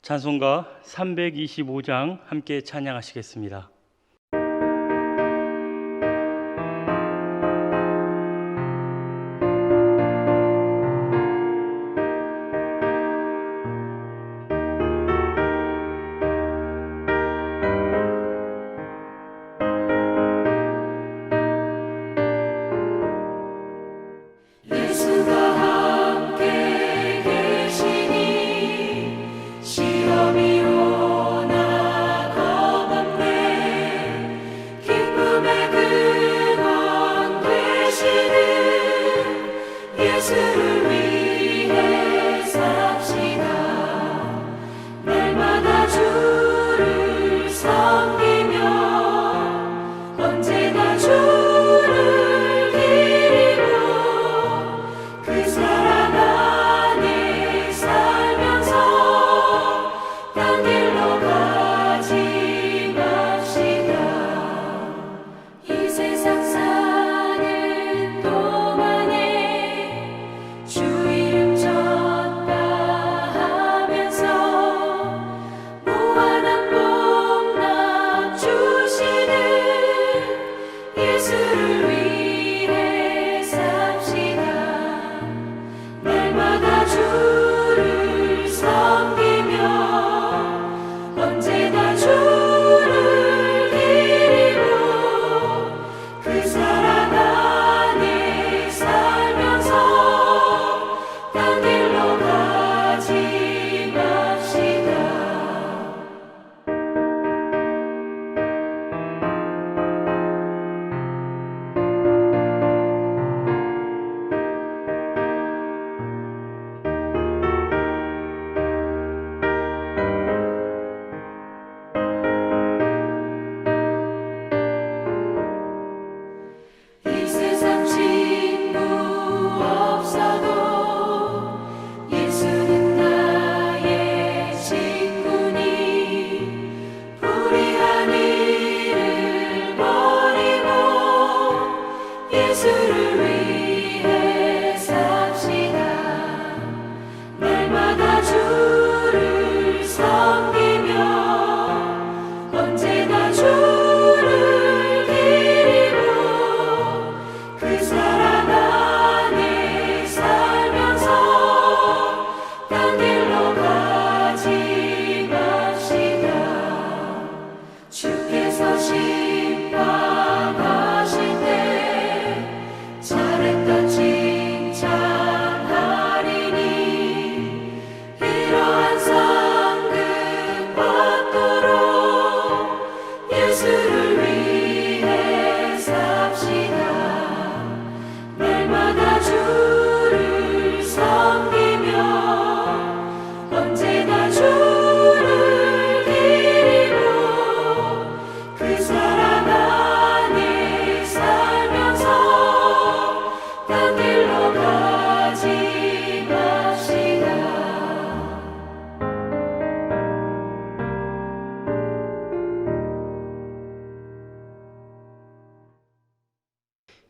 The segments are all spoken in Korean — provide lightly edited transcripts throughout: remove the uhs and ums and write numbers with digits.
찬송가 325장 함께 찬양하시겠습니다.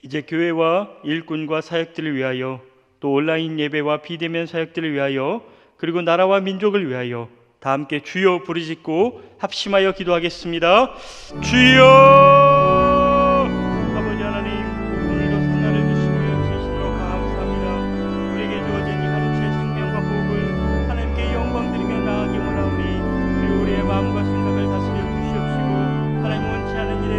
이제 교회와 일꾼과 사역들을 위하여, 또 온라인 예배와 비대면 사역들을 위하여, 그리고 나라와 민족을 위하여 다 함께 주여 부르짖고 합심하여 기도하겠습니다. 주여! 아버지 하나님, 오늘도 성날을 주심을 진심으로 감사합니다. 우리에게 주어진 이 하루치의 생명과 호흡을 하나님께 영광드리며 나아가기 원하오니, 그리고 우리의 마음과 생각을 다스려 주시옵시고, 하나님 원치 않은 일에,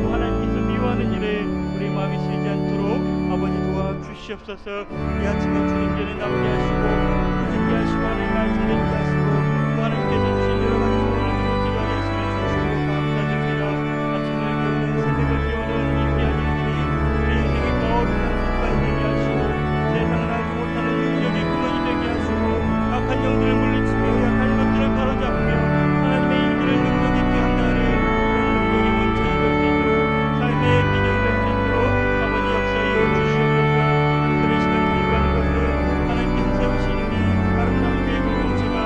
또 하나님께서 미워하는 일에 우리 마음이 쓰이지 않도록 아버지 도와주시옵소서. 이 아침에 주님께는 남게 하시고 부르짖게 하시고 하나님 말씀을 듣게 하시고, 또 하나님께서 주신 여러 가지 소원을 기도하게 하시며 주시고 감사드립니다. 아침을 깨우는, 새벽을 깨우는 이 귀한 일들이 우리 인생의 거룩한 습관이 되게 하시고, 세상은 알지 못하는 능력의 근원이 되게 하시고, 악한 영들을 물리치며 약한 것들을 바로잡으며 하나님의 일들을 능력 있게 한다는 그런 능력의 원천이 될 수 있도록, 삶의 비전이 될 수 있도록 아버지 역사하여 주시옵소서. 그런 시간 기도하는 것은 하나님께서 세우시는 이 아름다운 교회 공동체가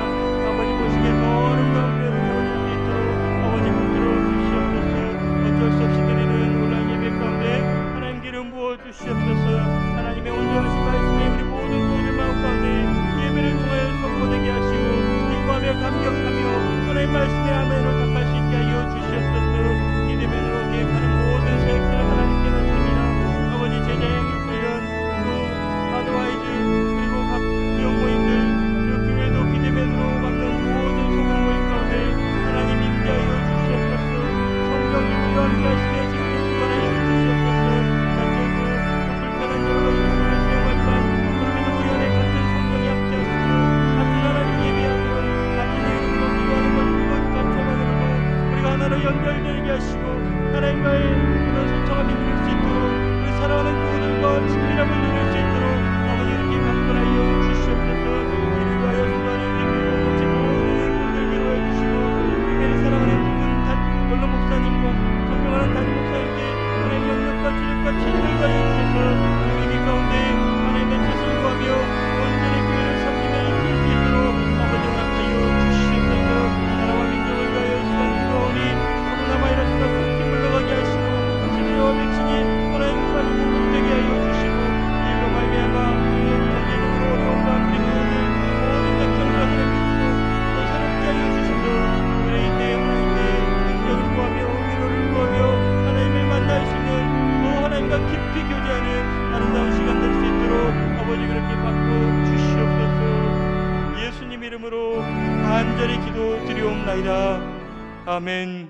간절히 기도드리옵나이다. 아멘.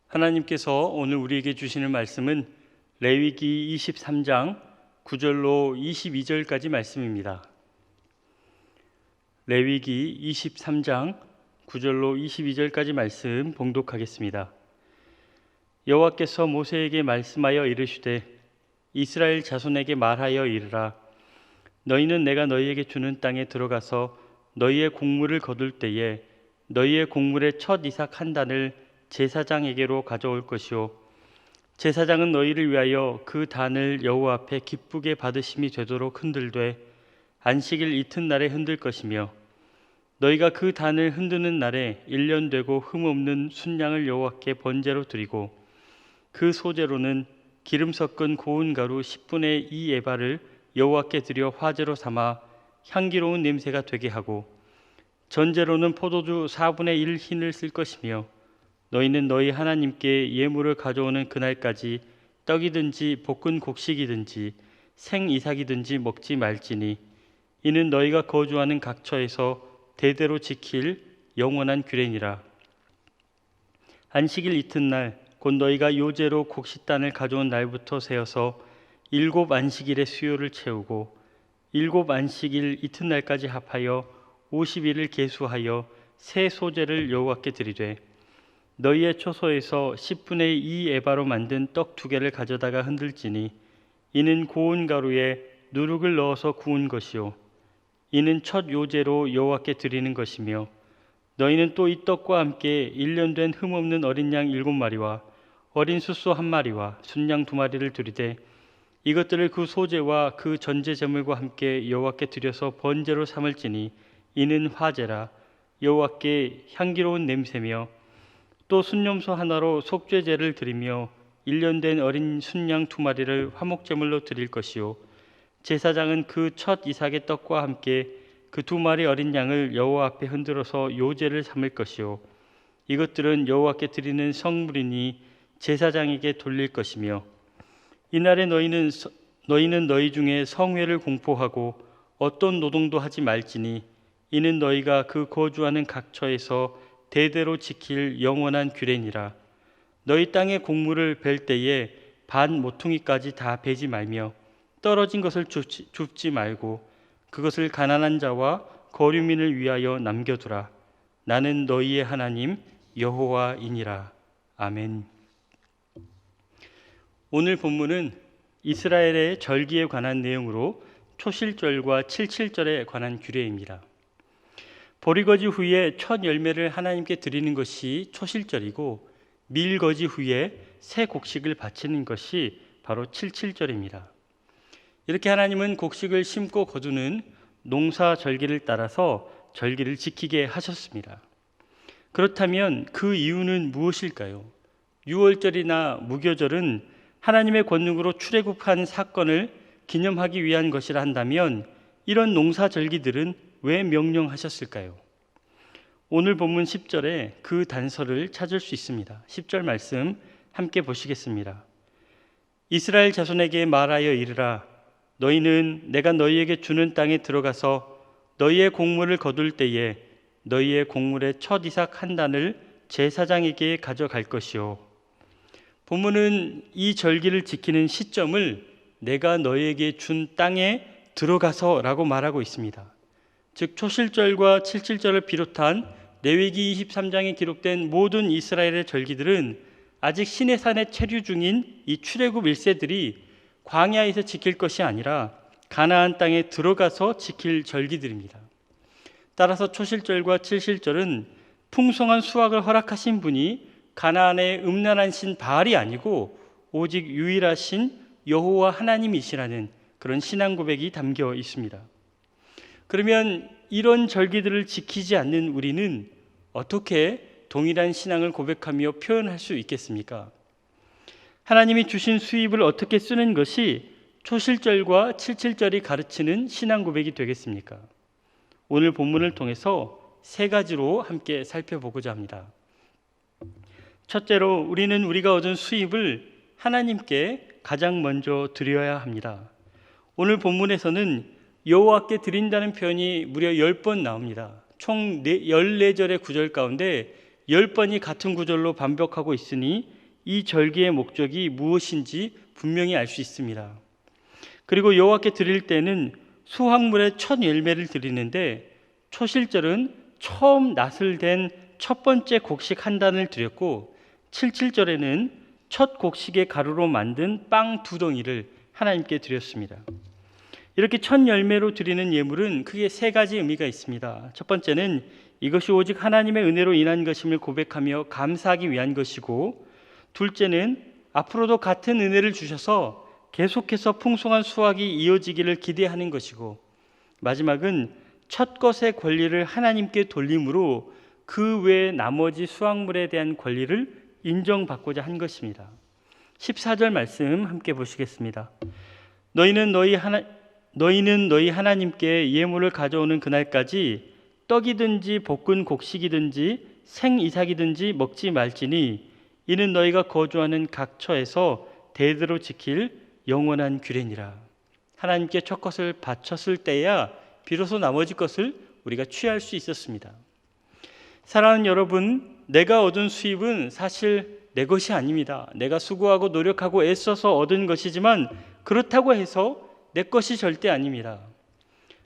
하나님께서 오늘 우리에게 주시는 말씀은 레위기 23장 9절로 22절까지 말씀입니다. 레위기 23장 9절로 22절까지 말씀 봉독하겠습니다. 여호와께서 모세에게 말씀하여 이르시되 이스라엘 자손에게 말하여 이르라. 너희는 내가 너희에게 주는 땅에 들어가서 너희의 곡물을 거둘 때에 너희의 곡물의 첫 이삭 한 단을 제사장에게로 가져올 것이요 제사장은 너희를 위하여 그 단을 여호와 앞에 기쁘게 받으심이 되도록 흔들되 안식일 이튿날에 흔들 것이며 너희가 그 단을 흔드는 날에 1년 되고 흠없는 순양을 여호와께 번제로 드리고 그 소제로는 기름 섞은 고운 가루 10분의 2 에바를 여호와께 드려 화제로 삼아 향기로운 냄새가 되게 하고 전제로는 포도주 4분의 1 흰을 쓸 것이며 너희는 너희 하나님께 예물을 가져오는 그날까지 떡이든지 볶은 곡식이든지 생 이삭이든지 먹지 말지니 이는 너희가 거주하는 각처에서 대대로 지킬 영원한 규례니라. 안식일 이튿날 곧 너희가 요제로 곡식단을 가져온 날부터 세어서 7 안식일의 수요를 채우고 7 안식일 이튿날까지 합하여 50일을 계수하여 새 소제를 여호와께 드리되 너희의 초소에서 10분의 2 에바로 만든 떡 2개를 가져다가 흔들지니 이는 고운 가루에 누룩을 넣어서 구운 것이요 이는 첫 요제로 여호와께 드리는 것이며 너희는 또 이 떡과 함께 1년 된 흠없는 어린 양 7마리와 어린 숫소 1마리와 순양 2마리를 드리되 이것들을 그 소제와 그 전제 제물과 함께 여호와께 드려서 번제로 삼을지니 이는 화제라. 여호와께 향기로운 냄새며 또 순념소 하나로 속죄제를 드리며 1년 된 어린 순양 2마리를 화목제물로 드릴 것이요 제사장은 그 첫 이삭의 떡과 함께 그 2마리 어린 양을 여호와 앞에 흔들어서 요제를 삼을 것이요 이것들은 여호와께 드리는 성물이니 제사장에게 돌릴 것이며 이날에 너희는 너희 중에 성회를 공포하고 어떤 노동도 하지 말지니 이는 너희가 그 거주하는 각처에서 대대로 지킬 영원한 규례니라. 너희 땅의 곡물을 벨 때에 반 모퉁이까지 다 베지 말며 떨어진 것을 줍지 말고 그것을 가난한 자와 거류민을 위하여 남겨두라. 나는 너희의 하나님 여호와이니라. 아멘. 오늘 본문은 이스라엘의 절기에 관한 내용으로 초실절과 칠칠절에 관한 규례입니다. 보리거지 후에 첫 열매를 하나님께 드리는 것이 초실절이고 밀거지 후에 새 곡식을 바치는 것이 바로 칠칠절입니다. 이렇게 하나님은 곡식을 심고 거두는 농사 절기를 따라서 절기를 지키게 하셨습니다. 그렇다면 그 이유는 무엇일까요? 유월절이나 무교절은 하나님의 권능으로 출애굽한 사건을 기념하기 위한 것이라 한다면 이런 농사 절기들은 왜 명령하셨을까요? 오늘 본문 10절에 그 단서를 찾을 수 있습니다. 10절 말씀 함께 보시겠습니다. 이스라엘 자손에게 말하여 이르라. 너희는 내가 너희에게 주는 땅에 들어가서 너희의 곡물을 거둘 때에 너희의 곡물의 첫 이삭 한 단을 제사장에게 가져갈 것이요. 본문은 이 절기를 지키는 시점을 내가 너희에게 준 땅에 들어가서라고 말하고 있습니다. 즉 초실절과 칠칠절을 비롯한 레위기 23장에 기록된 모든 이스라엘의 절기들은 아직 시내산에 체류 중인 이 출애굽 1세들이 광야에서 지킬 것이 아니라 가나안 땅에 들어가서 지킬 절기들입니다. 따라서 초실절과 칠실절은 풍성한 수확을 허락하신 분이 가나안의 음란한 신 바알이 아니고 오직 유일하신 여호와 하나님이시라는 그런 신앙 고백이 담겨 있습니다. 그러면 이런 절기들을 지키지 않는 우리는 어떻게 동일한 신앙을 고백하며 표현할 수 있겠습니까? 하나님이 주신 수입을 어떻게 쓰는 것이 초실절과 칠칠절이 가르치는 신앙 고백이 되겠습니까? 오늘 본문을 통해서 3가지로 함께 살펴보고자 합니다. 첫째로 우리는 우리가 얻은 수입을 하나님께 가장 먼저 드려야 합니다. 오늘 본문에서는 여호와께 드린다는 표현이 무려 10번 나옵니다. 총 14절의 구절 가운데 10번이 같은 구절로 반복하고 있으니 이 절기의 목적이 무엇인지 분명히 알 수 있습니다. 그리고 여호와께 드릴 때는 수확물의 첫 열매를 드리는데 초실절은 처음 낫을 댄 첫 번째 곡식 한 단을 드렸고 77절에는 첫 곡식의 가루로 만든 빵 2덩이를 하나님께 드렸습니다. 이렇게 첫 열매로 드리는 예물은 크게 3가지 의미가 있습니다. 첫 번째는 이것이 오직 하나님의 은혜로 인한 것임을 고백하며 감사하기 위한 것이고, 둘째는 앞으로도 같은 은혜를 주셔서 계속해서 풍성한 수확이 이어지기를 기대하는 것이고, 마지막은 첫 것의 권리를 하나님께 돌림으로 그 외의 나머지 수확물에 대한 권리를 인정받고자 한 것입니다. 14절 말씀 함께 보시겠습니다. 너희는 너희 하나님께 예물을 가져오는 그날까지 떡이든지 볶은 곡식이든지 생이삭이든지 먹지 말지니 이는 너희가 거주하는 각 처에서 대대로 지킬 영원한 규례니라. 하나님께 첫 것을 바쳤을 때야 비로소 나머지 것을 우리가 취할 수 있었습니다. 사랑하는 여러분, 내가 얻은 수입은 사실 내 것이 아닙니다. 내가 수고하고 노력하고 애써서 얻은 것이지만 그렇다고 해서 내 것이 절대 아닙니다.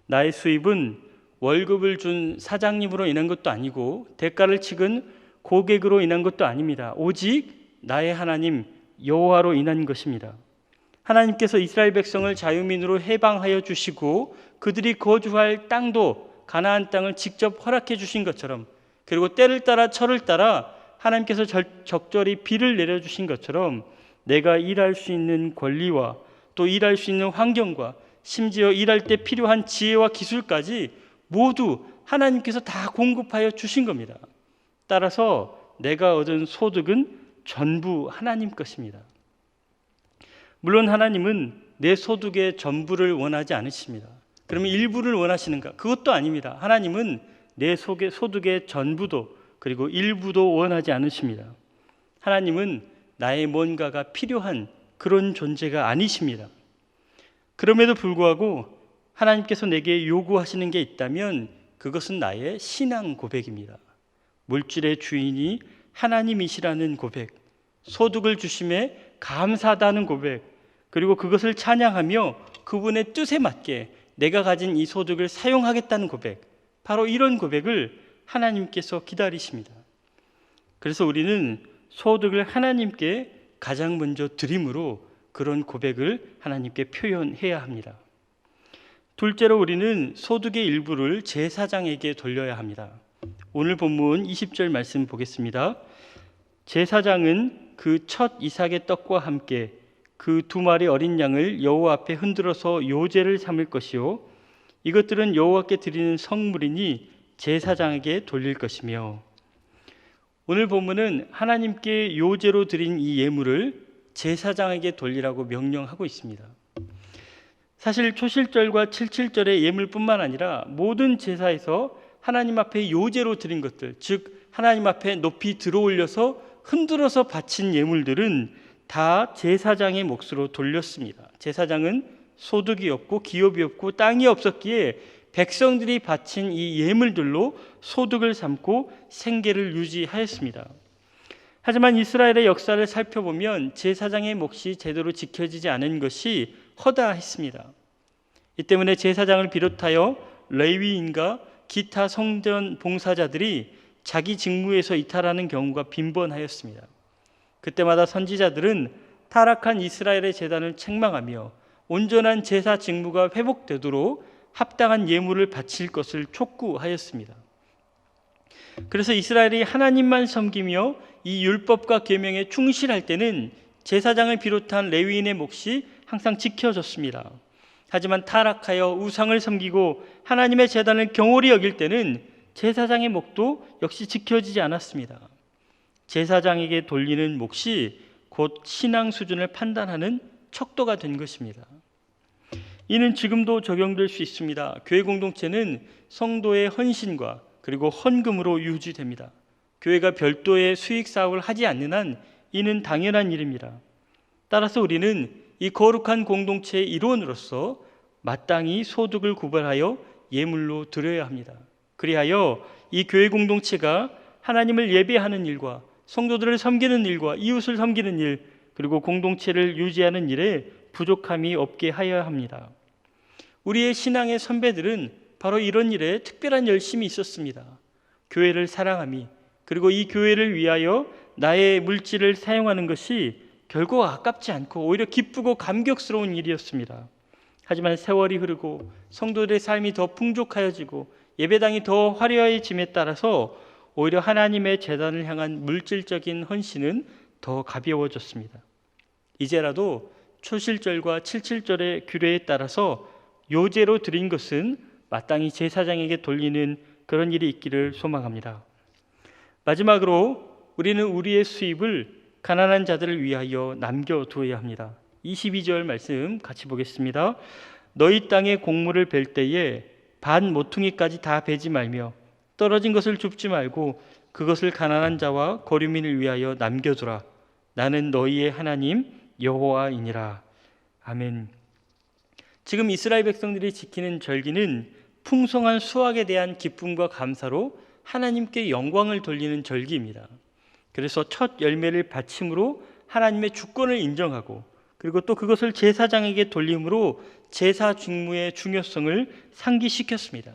나의 수입은 월급을 준 사장님으로 인한 것도 아니고 대가를 치른 고객으로 인한 것도 아닙니다. 오직 나의 하나님 여호와로 인한 것입니다. 하나님께서 이스라엘 백성을 자유민으로 해방하여 주시고 그들이 거주할 땅도 가나안 땅을 직접 허락해 주신 것처럼, 그리고 때를 따라 철을 따라 하나님께서 적절히 비를 내려주신 것처럼 내가 일할 수 있는 권리와 또 일할 수 있는 환경과 심지어 일할 때 필요한 지혜와 기술까지 모두 하나님께서 다 공급하여 주신 겁니다. 따라서 내가 얻은 소득은 전부 하나님 것입니다. 물론 하나님은 내 소득의 전부를 원하지 않으십니다. 그러면 일부를 원하시는가? 그것도 아닙니다. 하나님은 내 소득의 전부도 그리고 일부도 원하지 않으십니다. 하나님은 나의 뭔가가 필요한 그런 존재가 아니십니다. 그럼에도 불구하고 하나님께서 내게 요구하시는 게 있다면 그것은 나의 신앙 고백입니다. 물질의 주인이 하나님이시라는 고백, 소득을 주심에 감사하다는 고백, 그리고 그것을 찬양하며 그분의 뜻에 맞게 내가 가진 이 소득을 사용하겠다는 고백, 바로 이런 고백을 하나님께서 기다리십니다. 그래서 우리는 소득을 하나님께 가장 먼저 드림으로 그런 고백을 하나님께 표현해야 합니다. 둘째로 우리는 소득의 일부를 제사장에게 돌려야 합니다. 오늘 본문 20절 말씀 보겠습니다. 제사장은 그 첫 이삭의 떡과 함께 그 2마리 어린 양을 여호와 앞에 흔들어서 요제를 삼을 것이요 이것들은 여호와께 드리는 성물이니 제사장에게 돌릴 것이며, 오늘 본문은 하나님께 요제로 드린 이 예물을 제사장에게 돌리라고 명령하고 있습니다. 사실 초실절과 77절의 예물뿐만 아니라 모든 제사에서 하나님 앞에 요제로 드린 것들, 즉 하나님 앞에 높이 들어올려서 흔들어서 바친 예물들은 다 제사장의 몫으로 돌렸습니다. 제사장은 소득이 없고 기업이 없고 땅이 없었기에 백성들이 바친 이 예물들로 소득을 삼고 생계를 유지하였습니다. 하지만 이스라엘의 역사를 살펴보면 제사장의 몫이 제대로 지켜지지 않은 것이 허다했습니다. 이 때문에 제사장을 비롯하여 레위인과 기타 성전 봉사자들이 자기 직무에서 이탈하는 경우가 빈번하였습니다. 그때마다 선지자들은 타락한 이스라엘의 제단을 책망하며 온전한 제사 직무가 회복되도록 합당한 예물을 바칠 것을 촉구하였습니다. 그래서 이스라엘이 하나님만 섬기며 이 율법과 계명에 충실할 때는 제사장을 비롯한 레위인의 몫이 항상 지켜졌습니다. 하지만 타락하여 우상을 섬기고 하나님의 제단을 경홀히 여길 때는 제사장의 몫도 역시 지켜지지 않았습니다. 제사장에게 돌리는 몫이 곧 신앙 수준을 판단하는 척도가 된 것입니다. 이는 지금도 적용될 수 있습니다. 교회 공동체는 성도의 헌신과 그리고 헌금으로 유지됩니다. 교회가 별도의 수익 사업을 하지 않는 한 이는 당연한 일입니다. 따라서 우리는 이 거룩한 공동체의 일원으로서 마땅히 소득을 구별하여 예물로 드려야 합니다. 그리하여 이 교회 공동체가 하나님을 예배하는 일과 성도들을 섬기는 일과 이웃을 섬기는 일, 그리고 공동체를 유지하는 일에 부족함이 없게 하여야 합니다. 우리의 신앙의 선배들은 바로 이런 일에 특별한 열심이 있었습니다. 교회를 사랑함이, 그리고 이 교회를 위하여 나의 물질을 사용하는 것이 결코 아깝지 않고 오히려 기쁘고 감격스러운 일이었습니다. 하지만 세월이 흐르고 성도들의 삶이 더 풍족하여지고 예배당이 더 화려해짐에 따라서 오히려 하나님의 제단을 향한 물질적인 헌신은 더 가벼워졌습니다. 이제라도 초실절과 칠칠절의 규례에 따라서 요제로 드린 것은 마땅히 제사장에게 돌리는 그런 일이 있기를 소망합니다. 마지막으로 우리는 우리의 수입을 가난한 자들을 위하여 남겨두어야 합니다. 22절 말씀 같이 보겠습니다. 너희 땅에 곡물을 벨 때에 반 모퉁이까지 다 베지 말며 떨어진 것을 줍지 말고 그것을 가난한 자와 거류민을 위하여 남겨두라. 나는 너희의 하나님 여호와이니라. 아멘. 지금 이스라엘 백성들이 지키는 절기는 풍성한 수확에 대한 기쁨과 감사로 하나님께 영광을 돌리는 절기입니다. 그래서 첫 열매를 바침으로 하나님의 주권을 인정하고, 그리고 또 그것을 제사장에게 돌림으로 제사 직무의 중요성을 상기시켰습니다.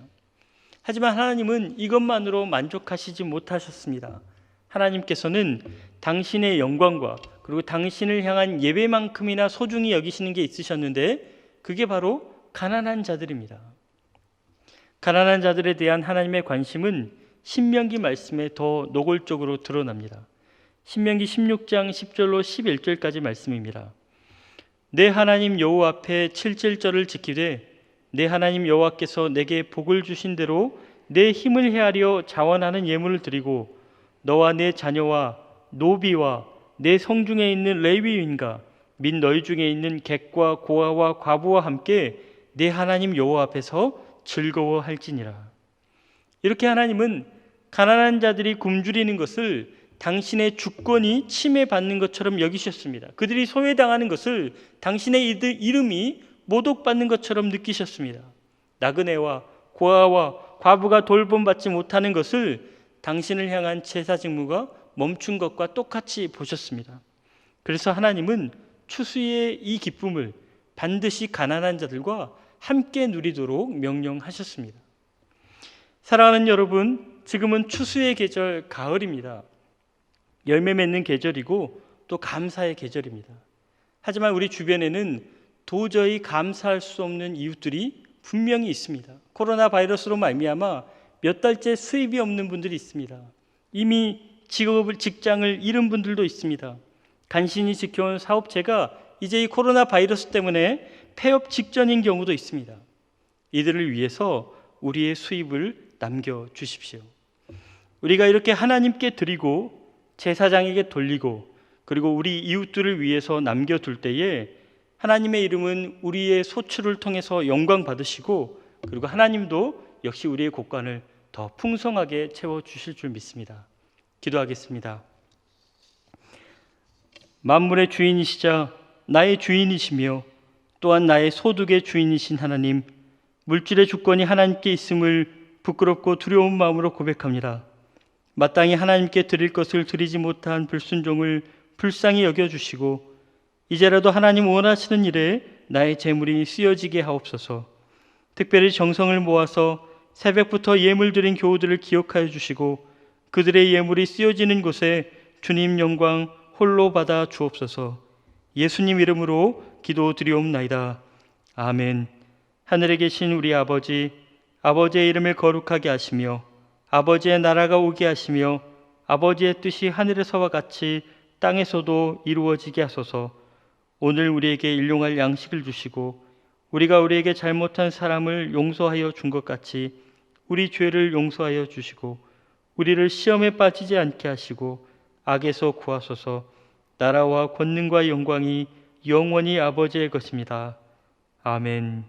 하지만 하나님은 이것만으로 만족하시지 못하셨습니다. 하나님께서는 당신의 영광과 그리고 당신을 향한 예배만큼이나 소중히 여기시는 게 있으셨는데, 그게 바로 가난한 자들입니다. 가난한 자들에 대한 하나님의 관심은 신명기 말씀에 더 노골적으로 드러납니다. 신명기 16장 10절로 11절까지 말씀입니다. 내 하나님 여호와 앞에 칠칠절을 지키되 내 하나님 여호와께서 내게 복을 주신 대로 내 힘을 헤아려 자원하는 예물을 드리고 너와 내 자녀와 노비와 내 성중에 있는 레위인과 및 너희 중에 있는 객과 고아와 과부와 함께 내 하나님 여호와 앞에서 즐거워할지니라. 이렇게 하나님은 가난한 자들이 굶주리는 것을 당신의 주권이 침해받는 것처럼 여기셨습니다. 그들이 소외당하는 것을 당신의 이름이 모독받는 것처럼 느끼셨습니다. 나그네와 고아와 과부가 돌봄받지 못하는 것을 당신을 향한 제사 직무가 멈춘 것과 똑같이 보셨습니다. 그래서 하나님은 추수의 이 기쁨을 반드시 가난한 자들과 함께 누리도록 명령하셨습니다. 사랑하는 여러분, 지금은 추수의 계절 가을입니다. 열매 맺는 계절이고 또 감사의 계절입니다. 하지만 우리 주변에는 도저히 감사할 수 없는 이웃들이 분명히 있습니다. 코로나 바이러스로 말미암아 몇 달째 수입이 없는 분들이 있습니다. 이미 직장을 잃은 분들도 있습니다. 간신히 지켜온 사업체가 이제 이 코로나 바이러스 때문에 폐업 직전인 경우도 있습니다. 이들을 위해서 우리의 수입을 남겨주십시오. 우리가 이렇게 하나님께 드리고 제사장에게 돌리고 그리고 우리 이웃들을 위해서 남겨둘 때에 하나님의 이름은 우리의 소출을 통해서 영광 받으시고, 그리고 하나님도 역시 우리의 곳간을 더 풍성하게 채워주실 줄 믿습니다. 기도하겠습니다. 만물의 주인이시자 나의 주인이시며 또한 나의 소득의 주인이신 하나님, 물질의 주권이 하나님께 있음을 부끄럽고 두려운 마음으로 고백합니다. 마땅히 하나님께 드릴 것을 드리지 못한 불순종을 불쌍히 여겨주시고 이제라도 하나님 원하시는 일에 나의 재물이 쓰여지게 하옵소서. 특별히 정성을 모아서 새벽부터 예물 드린 교우들을 기억하여 주시고 그들의 예물이 쓰여지는 곳에 주님 영광 홀로 받아 주옵소서. 예수님 이름으로 기도드리옵나이다. 아멘. 하늘에 계신 우리 아버지, 아버지의 이름을 거룩하게 하시며 아버지의 나라가 오게 하시며 아버지의 뜻이 하늘에서와 같이 땅에서도 이루어지게 하소서. 오늘 우리에게 일용할 양식을 주시고 우리가 우리에게 잘못한 사람을 용서하여 준 것 같이 우리 죄를 용서하여 주시고 우리를 시험에 빠지지 않게 하시고 악에서 구하소서. 나라와 권능과 영광이 영원히 아버지의 것입니다. 아멘.